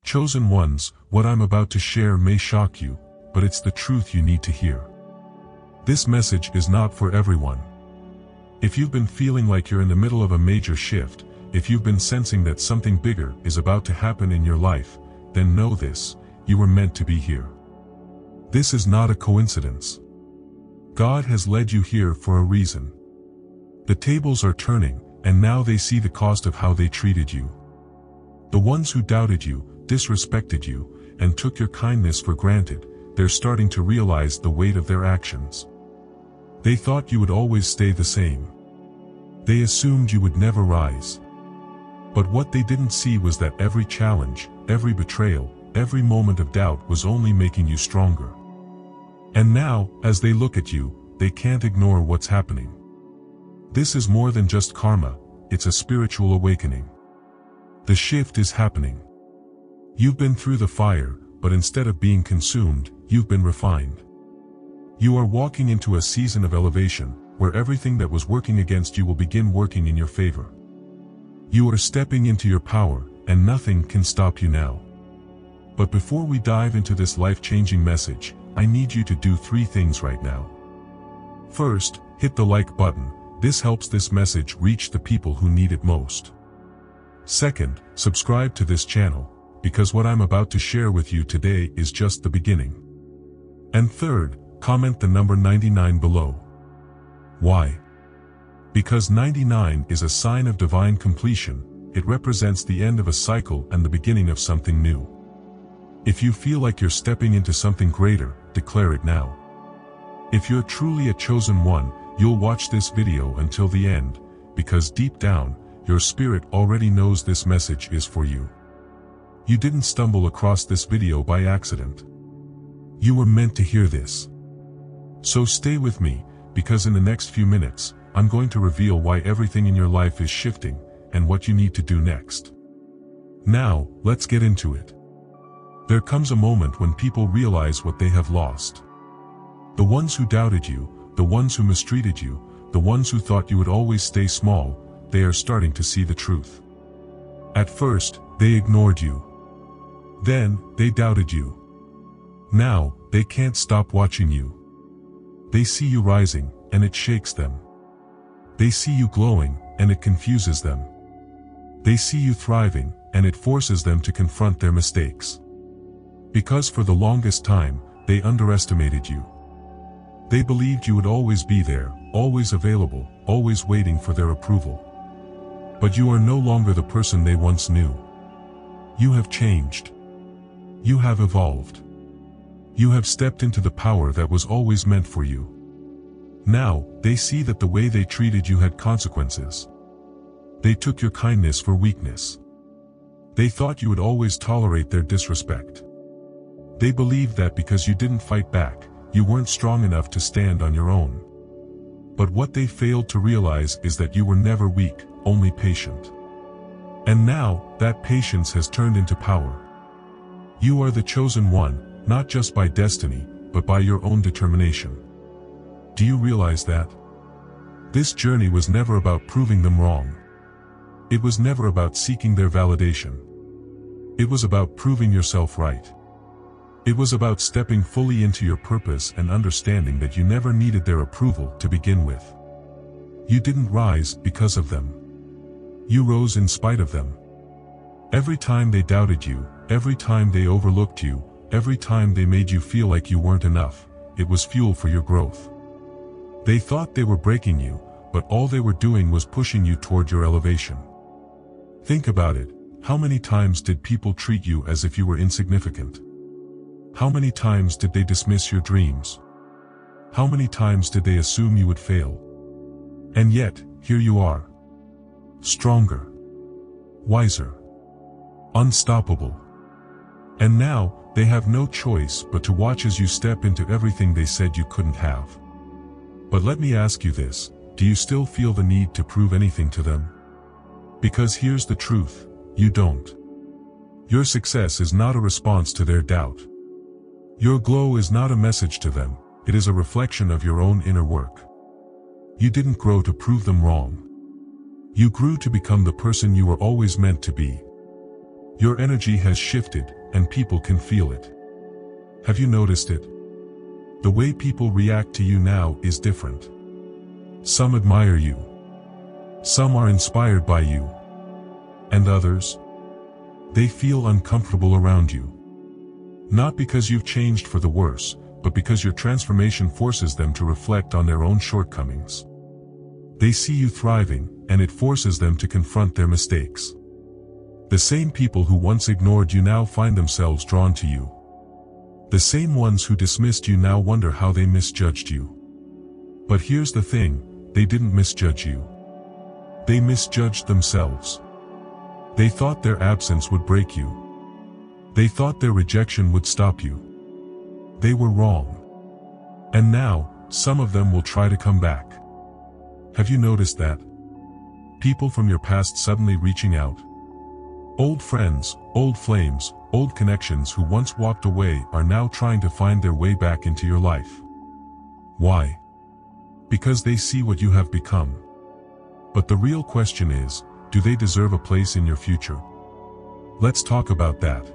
Chosen ones, what I'm about to share may shock you, but it's the truth you need to hear. This message is not for everyone. If you've been feeling like you're in the middle of a major shift, if you've been sensing that something bigger is about to happen in your life, then know this: you were meant to be here. This is not a coincidence. God has led you here for a reason. The tables are turning, and now they see the cost of how they treated you. The ones who doubted you, disrespected you, and took your kindness for granted, they're starting to realize the weight of their actions. They thought you would always stay the same. They assumed you would never rise. But what they didn't see was that every challenge, every betrayal, every moment of doubt was only making you stronger. And now, as they look at you, they can't ignore what's happening. This is more than just karma, it's a spiritual awakening. The shift is happening. You've been through the fire, but instead of being consumed, you've been refined. You are walking into a season of elevation, where everything that was working against you will begin working in your favor. You are stepping into your power, and nothing can stop you now. But before we dive into this life-changing message, I need you to do 3 things right now. First, hit the like button. This helps this message reach the people who need it most. Second, subscribe to this channel, because what I'm about to share with you today is just the beginning. And third, comment the number 99 below. Why? Because 99 is a sign of divine completion. It represents the end of a cycle and the beginning of something new. If you feel like you're stepping into something greater, declare it now. If you're truly a chosen one, you'll watch this video until the end, because deep down, your spirit already knows this message is for you. You didn't stumble across this video by accident. You were meant to hear this. So stay with me, because in the next few minutes, I'm going to reveal why everything in your life is shifting, and what you need to do next. Now, let's get into it. There comes a moment when people realize what they have lost. The ones who doubted you, the ones who mistreated you, the ones who thought you would always stay small, they are starting to see the truth. At first, they ignored you. Then, they doubted you. Now, they can't stop watching you. They see you rising, and it shakes them. They see you glowing, and it confuses them. They see you thriving, and it forces them to confront their mistakes. Because for the longest time, they underestimated you. They believed you would always be there, always available, always waiting for their approval. But you are no longer the person they once knew. You have changed. You have evolved. You have stepped into the power that was always meant for you. Now, they see that the way they treated you had consequences. They took your kindness for weakness. They thought you would always tolerate their disrespect. They believed that because you didn't fight back, you weren't strong enough to stand on your own. But what they failed to realize is that you were never weak, only patient. And now, that patience has turned into power. You are the chosen one, not just by destiny, but by your own determination. Do you realize that? This journey was never about proving them wrong. It was never about seeking their validation. It was about proving yourself right. It was about stepping fully into your purpose and understanding that you never needed their approval to begin with. You didn't rise because of them. You rose in spite of them. Every time they doubted you, every time they overlooked you, every time they made you feel like you weren't enough, it was fuel for your growth. They thought they were breaking you, but all they were doing was pushing you toward your elevation. Think about it. How many times did people treat you as if you were insignificant? How many times did they dismiss your dreams? How many times did they assume you would fail? And yet, here you are. Stronger. Wiser. Unstoppable. And now, they have no choice but to watch as you step into everything they said you couldn't have. But let me ask you this, do you still feel the need to prove anything to them? Because here's the truth, you don't. Your success is not a response to their doubt. Your glow is not a message to them, it is a reflection of your own inner work. You didn't grow to prove them wrong. You grew to become the person you were always meant to be. Your energy has shifted, and people can feel it. Have you noticed it? The way people react to you now is different. Some admire you. Some are inspired by you. And others? They feel uncomfortable around you. Not because you've changed for the worse, but because your transformation forces them to reflect on their own shortcomings. They see you thriving, and it forces them to confront their mistakes. The same people who once ignored you now find themselves drawn to you. The same ones who dismissed you now wonder how they misjudged you. But here's the thing, they didn't misjudge you. They misjudged themselves. They thought their absence would break you. They thought their rejection would stop you. They were wrong. And now, some of them will try to come back. Have you noticed that? People from your past suddenly reaching out. Old friends, old flames, old connections who once walked away are now trying to find their way back into your life. Why? Because they see what you have become. But the real question is, do they deserve a place in your future? Let's talk about that.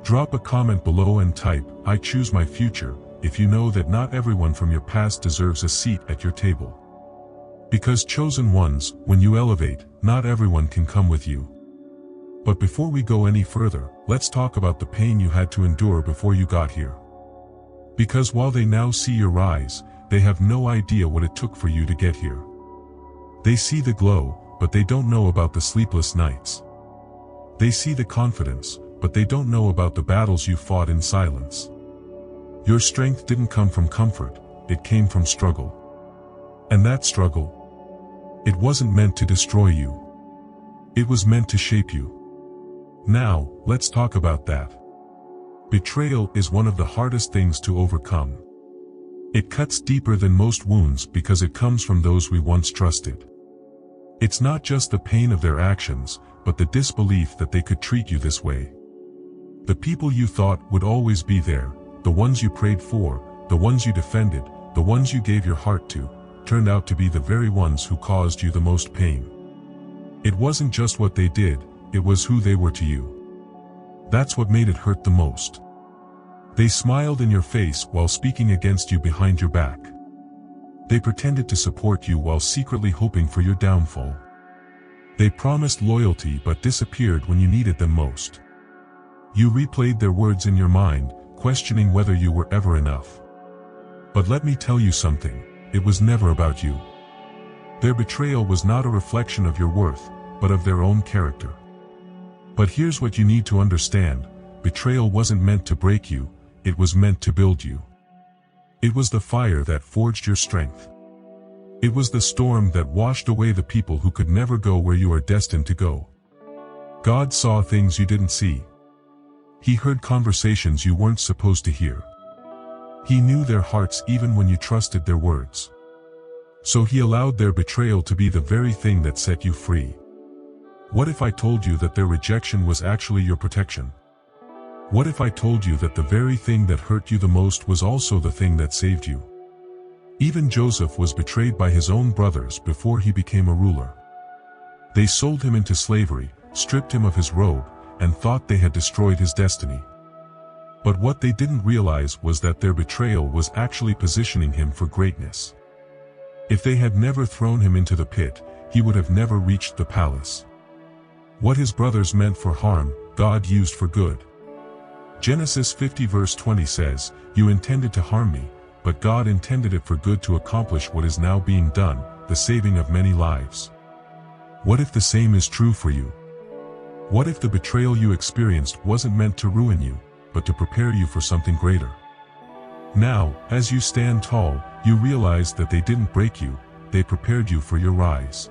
Drop a comment below and type, "I choose my future," if you know that not everyone from your past deserves a seat at your table. Because chosen ones, when you elevate, not everyone can come with you. But before we go any further, let's talk about the pain you had to endure before you got here. Because while they now see your rise, they have no idea what it took for you to get here. They see the glow, but they don't know about the sleepless nights. They see the confidence, but they don't know about the battles you fought in silence. Your strength didn't come from comfort, it came from struggle. And that struggle, it wasn't meant to destroy you. It was meant to shape you. Now, let's talk about that. Betrayal is one of the hardest things to overcome. It cuts deeper than most wounds because it comes from those we once trusted. It's not just the pain of their actions, but the disbelief that they could treat you this way. The people you thought would always be there, the ones you prayed for, the ones you defended, the ones you gave your heart to, turned out to be the very ones who caused you the most pain. It wasn't just what they did, it was who they were to you. That's what made it hurt the most. They smiled in your face while speaking against you behind your back. They pretended to support you while secretly hoping for your downfall. They promised loyalty but disappeared when you needed them most. You replayed their words in your mind, questioning whether you were ever enough. But let me tell you something, it was never about you. Their betrayal was not a reflection of your worth, but of their own character. But here's what you need to understand, betrayal wasn't meant to break you, it was meant to build you. It was the fire that forged your strength. It was the storm that washed away the people who could never go where you are destined to go. God saw things you didn't see. He heard conversations you weren't supposed to hear. He knew their hearts even when you trusted their words. So he allowed their betrayal to be the very thing that set you free. What if I told you that their rejection was actually your protection? What if I told you that the very thing that hurt you the most was also the thing that saved you? Even Joseph was betrayed by his own brothers before he became a ruler. They sold him into slavery, stripped him of his robe, and thought they had destroyed his destiny. But what they didn't realize was that their betrayal was actually positioning him for greatness. If they had never thrown him into the pit, he would have never reached the palace. What his brothers meant for harm, God used for good. Genesis 50 verse 20 says, "You intended to harm me, but God intended it for good to accomplish what is now being done, the saving of many lives." What if the same is true for you? What if the betrayal you experienced wasn't meant to ruin you, but to prepare you for something greater? Now, as you stand tall, you realize that they didn't break you, they prepared you for your rise.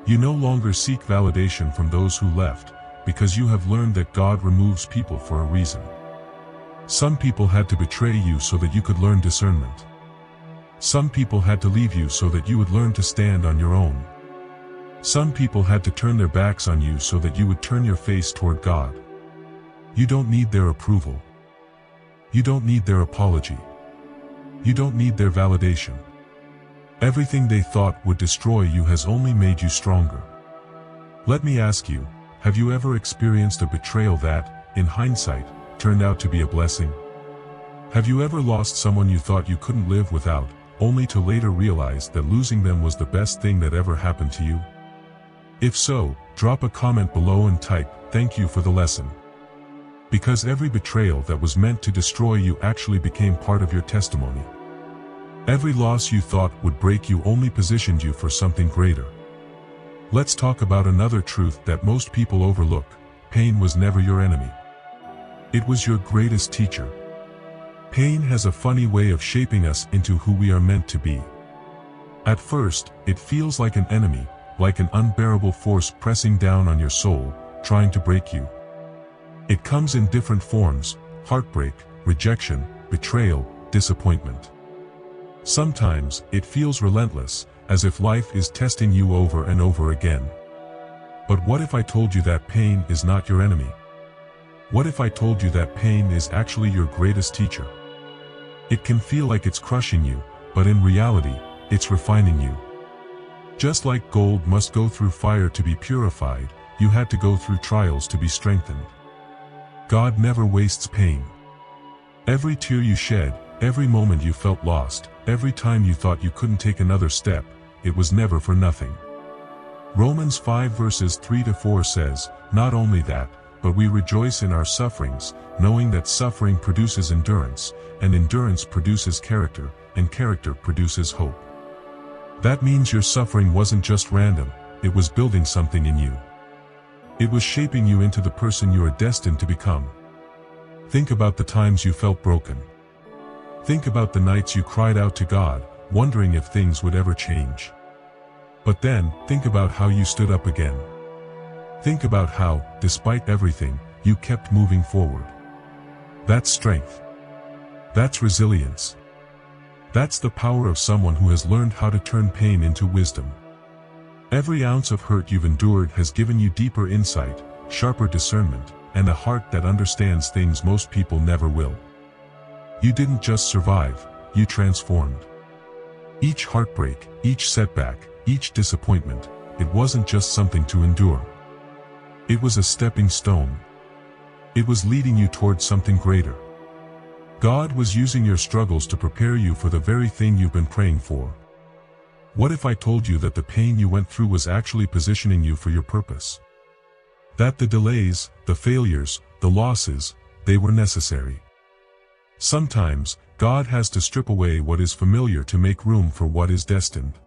You no longer seek validation from those who left, because you have learned that God removes people for a reason. Some people had to betray you so that you could learn discernment. Some people had to leave you so that you would learn to stand on your own. Some people had to turn their backs on you so that you would turn your face toward God. You don't need their approval. You don't need their apology. You don't need their validation. Everything they thought would destroy you has only made you stronger. Let me ask you, Have you ever experienced a betrayal that, in hindsight, turned out to be a blessing? Have you ever lost someone you thought you couldn't live without, only to later realize that losing them was the best thing that ever happened to you? If so, drop a comment below and type, "Thank you for the lesson." Because every betrayal that was meant to destroy you actually became part of your testimony. Every loss you thought would break you only positioned you for something greater. Let's talk about another truth that most people overlook: pain was never your enemy. It was your greatest teacher. Pain has a funny way of shaping us into who we are meant to be. At first, it feels like an enemy, like an unbearable force pressing down on your soul, trying to break you. It comes in different forms: heartbreak, rejection, betrayal, disappointment. Sometimes, it feels relentless, as if life is testing you over and over again. But what if I told you that pain is not your enemy? What if I told you that pain is actually your greatest teacher? It can feel like it's crushing you, but in reality, it's refining you. Just like gold must go through fire to be purified, you had to go through trials to be strengthened. God never wastes pain. Every tear you shed, every moment you felt lost, every time you thought you couldn't take another step, it was never for nothing. Romans 5 verses 3-4 says, "Not only that, but we rejoice in our sufferings, knowing that suffering produces endurance, and endurance produces character, and character produces hope." That means your suffering wasn't just random, it was building something in you. It was shaping you into the person you are destined to become. Think about the times you felt broken. Think about the nights you cried out to God, wondering if things would ever change. But then, think about how you stood up again. Think about how, despite everything, you kept moving forward. That's strength. That's resilience. That's the power of someone who has learned how to turn pain into wisdom. Every ounce of hurt you've endured has given you deeper insight, sharper discernment, and a heart that understands things most people never will. You didn't just survive, you transformed. Each heartbreak, each setback, each disappointment, it wasn't just something to endure. It was a stepping stone. It was leading you towards something greater. God was using your struggles to prepare you for the very thing you've been praying for. What if I told you that the pain you went through was actually positioning you for your purpose? That the delays, the failures, the losses, they were necessary. Sometimes, God has to strip away what is familiar to make room for what is destined.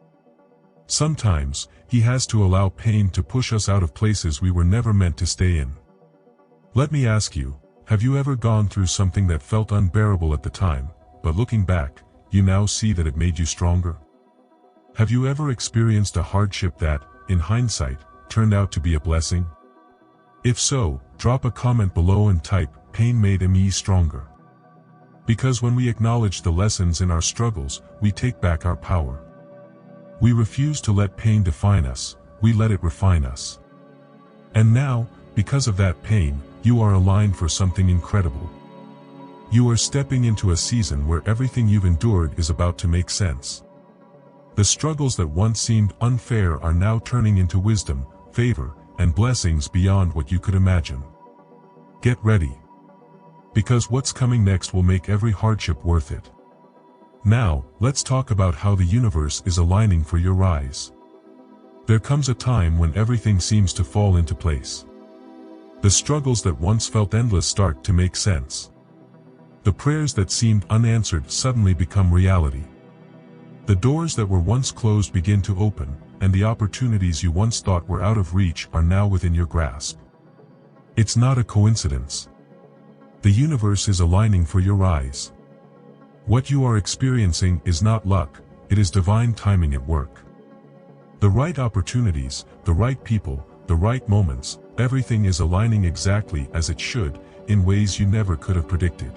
Sometimes, He has to allow pain to push us out of places we were never meant to stay in. Let me ask you, have you ever gone through something that felt unbearable at the time, but looking back, you now see that it made you stronger? Have you ever experienced a hardship that, in hindsight, turned out to be a blessing? If so, drop a comment below and type, "Pain made me stronger." Because when we acknowledge the lessons in our struggles, we take back our power. We refuse to let pain define us, we let it refine us. And now, because of that pain, you are aligned for something incredible. You are stepping into a season where everything you've endured is about to make sense. The struggles that once seemed unfair are now turning into wisdom, favor, and blessings beyond what you could imagine. Get ready. Because what's coming next will make every hardship worth it. Now, let's talk about how the universe is aligning for your rise. There comes a time when everything seems to fall into place. The struggles that once felt endless start to make sense. The prayers that seemed unanswered suddenly become reality. The doors that were once closed begin to open, and the opportunities you once thought were out of reach are now within your grasp. It's not a coincidence. The universe is aligning for your rise. What you are experiencing is not luck, it is divine timing at work. The right opportunities, the right people, the right moments, everything is aligning exactly as it should, in ways you never could have predicted.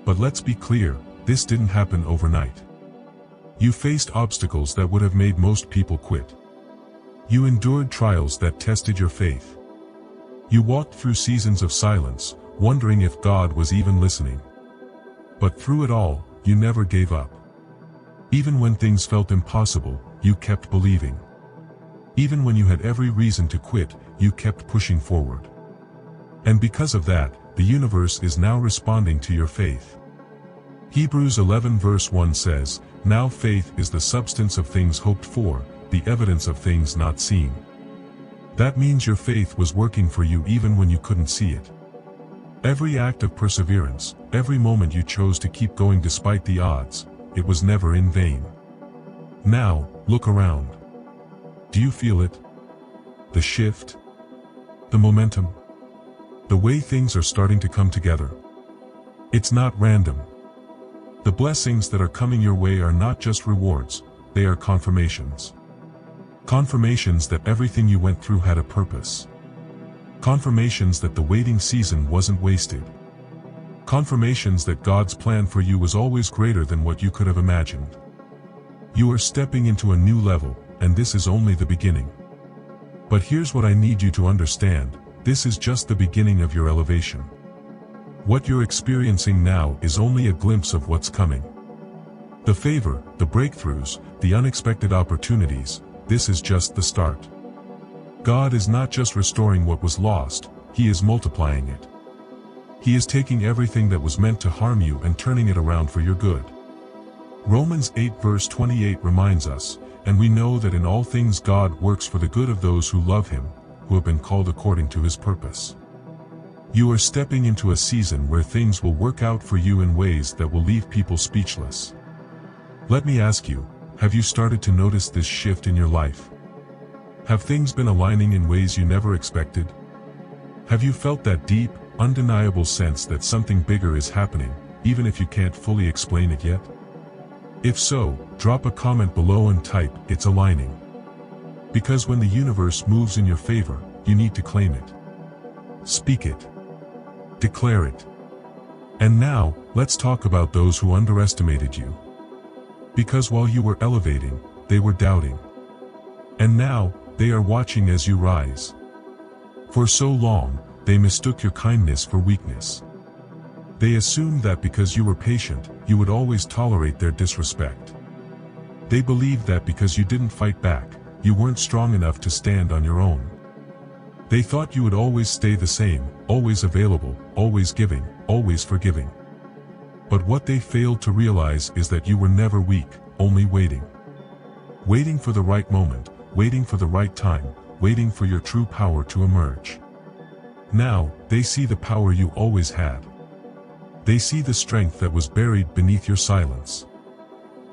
But let's be clear, this didn't happen overnight. You faced obstacles that would have made most people quit. You endured trials that tested your faith. You walked through seasons of silence, wondering if God was even listening. But through it all, you never gave up. Even when things felt impossible, you kept believing. Even when you had every reason to quit, you kept pushing forward. And because of that, the universe is now responding to your faith. Hebrews 11 verse 1 says, "Now faith is the substance of things hoped for, the evidence of things not seen." That means your faith was working for you even when you couldn't see it. Every act of perseverance, every moment you chose to keep going despite the odds, it was never in vain. Now, look around. Do you feel it? The shift? The momentum? The way things are starting to come together? It's not random. The blessings that are coming your way are not just rewards, they are confirmations. Confirmations that everything you went through had a purpose. Confirmations that the waiting season wasn't wasted. Confirmations that God's plan for you was always greater than what you could have imagined. You are stepping into a new level, and this is only the beginning. But here's what I need you to understand, this is just the beginning of your elevation. What you're experiencing now is only a glimpse of what's coming. The favor, the breakthroughs, the unexpected opportunities, this is just the start. God is not just restoring what was lost, He is multiplying it. He is taking everything that was meant to harm you and turning it around for your good. Romans 8 verse 28 reminds us, "And we know that in all things God works for the good of those who love Him, who have been called according to His purpose." You are stepping into a season where things will work out for you in ways that will leave people speechless. Let me ask you, have you started to notice this shift in your life? Have things been aligning in ways you never expected? Have you felt that deep, undeniable sense that something bigger is happening, even if you can't fully explain it yet? If so, drop a comment below and type, "It's aligning." Because when the universe moves in your favor, you need to claim it. Speak it. Declare it. And now, let's talk about those who underestimated you. Because while you were elevating, they were doubting. And now, they are watching as you rise. For so long, they mistook your kindness for weakness. They assumed that because you were patient, you would always tolerate their disrespect. They believed that because you didn't fight back, you weren't strong enough to stand on your own. They thought you would always stay the same, always available, always giving, always forgiving. But what they failed to realize is that you were never weak, only waiting. Waiting for the right moment, waiting for the right time, waiting for your true power to emerge. Now, they see the power you always had. They see the strength that was buried beneath your silence.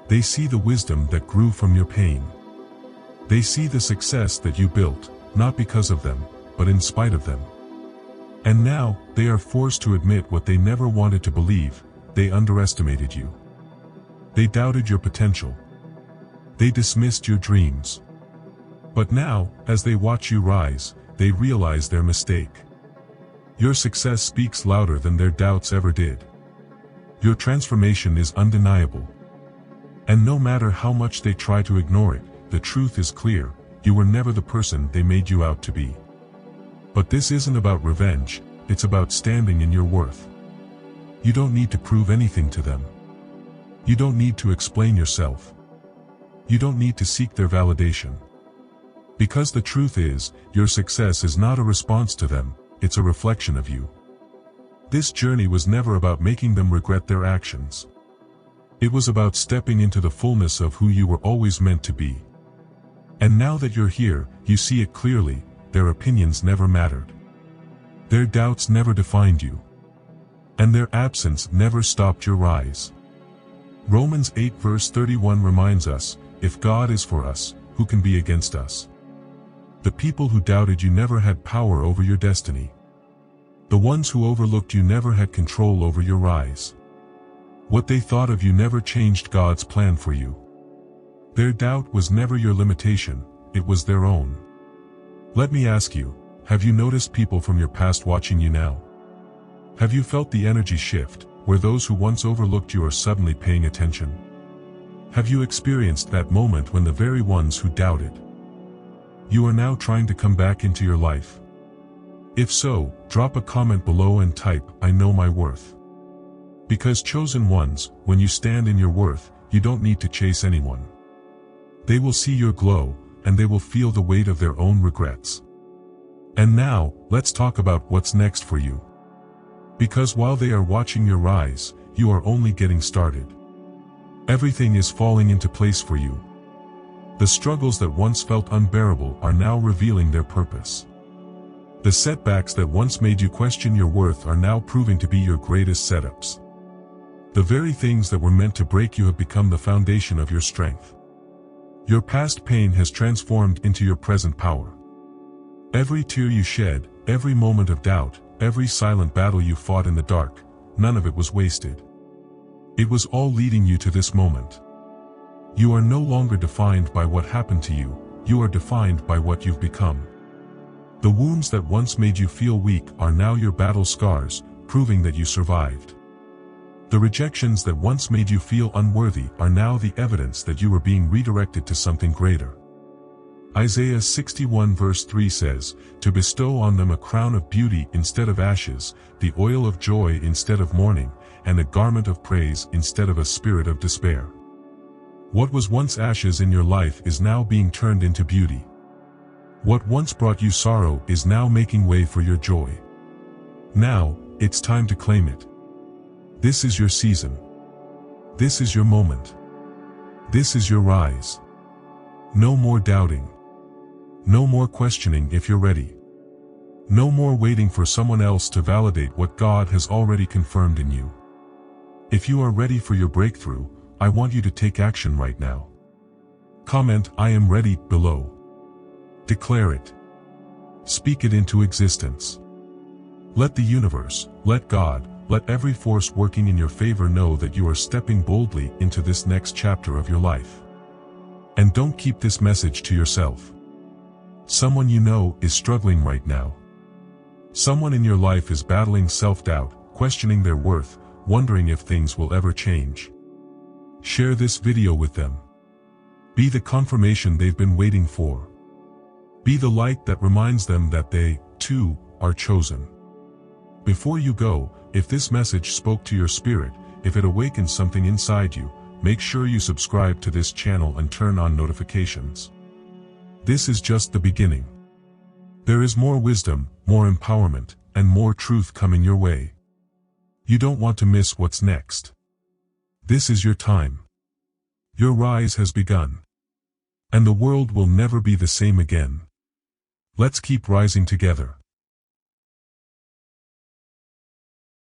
They see the wisdom that grew from your pain. They see the success that you built, not because of them, but in spite of them. And now, they are forced to admit what they never wanted to believe: they underestimated you. They doubted your potential. They dismissed your dreams. But now, as they watch you rise, they realize their mistake. Your success speaks louder than their doubts ever did. Your transformation is undeniable. And no matter how much they try to ignore it, the truth is clear: you were never the person they made you out to be. But this isn't about revenge, it's about standing in your worth. You don't need to prove anything to them. You don't need to explain yourself. You don't need to seek their validation. Because the truth is, your success is not a response to them, it's a reflection of you. This journey was never about making them regret their actions. It was about stepping into the fullness of who you were always meant to be. And now that you're here, you see it clearly: their opinions never mattered. Their doubts never defined you. And their absence never stopped your rise. Romans 8 verse 31 reminds us, "If God is for us, who can be against us?" The people who doubted you never had power over your destiny. The ones who overlooked you never had control over your rise. What they thought of you never changed God's plan for you. Their doubt was never your limitation, it was their own. Let me ask you, have you noticed people from your past watching you now? Have you felt the energy shift, where those who once overlooked you are suddenly paying attention? Have you experienced that moment when the very ones who doubted you are now trying to come back into your life? If so, drop a comment below and type, "I know my worth." Because chosen ones, when you stand in your worth, you don't need to chase anyone. They will see your glow, and they will feel the weight of their own regrets. And now, let's talk about what's next for you. Because while they are watching your rise, you are only getting started. Everything is falling into place for you. The struggles that once felt unbearable are now revealing their purpose. The setbacks that once made you question your worth are now proving to be your greatest setups. The very things that were meant to break you have become the foundation of your strength. Your past pain has transformed into your present power. Every tear you shed, every moment of doubt, every silent battle you fought in the dark, none of it was wasted. It was all leading you to this moment. You are no longer defined by what happened to you, you are defined by what you've become. The wounds that once made you feel weak are now your battle scars, proving that you survived. The rejections that once made you feel unworthy are now the evidence that you are being redirected to something greater. Isaiah 61 verse 3 says, "To bestow on them a crown of beauty instead of ashes, the oil of joy instead of mourning, and a garment of praise instead of a spirit of despair." What was once ashes in your life is now being turned into beauty. What once brought you sorrow is now making way for your joy. Now, it's time to claim it. This is your season. This is your moment. This is your rise. No more doubting. No more questioning if you're ready. No more waiting for someone else to validate what God has already confirmed in you. If you are ready for your breakthrough, I want you to take action right now. Comment "I am ready" below. Declare it. Speak it into existence. Let the universe, let God, let every force working in your favor know that you are stepping boldly into this next chapter of your life. And don't keep this message to yourself. Someone you know is struggling right now. Someone in your life is battling self-doubt, questioning their worth, wondering if things will ever change. Share this video with them. Be the confirmation they've been waiting for. Be the light that reminds them that they, too, are chosen. Before you go, if this message spoke to your spirit, if it awakens something inside you, make sure you subscribe to this channel and turn on notifications. This is just the beginning. There is more wisdom, more empowerment, and more truth coming your way. You don't want to miss what's next. This is your time. Your rise has begun. And the world will never be the same again. Let's keep rising together.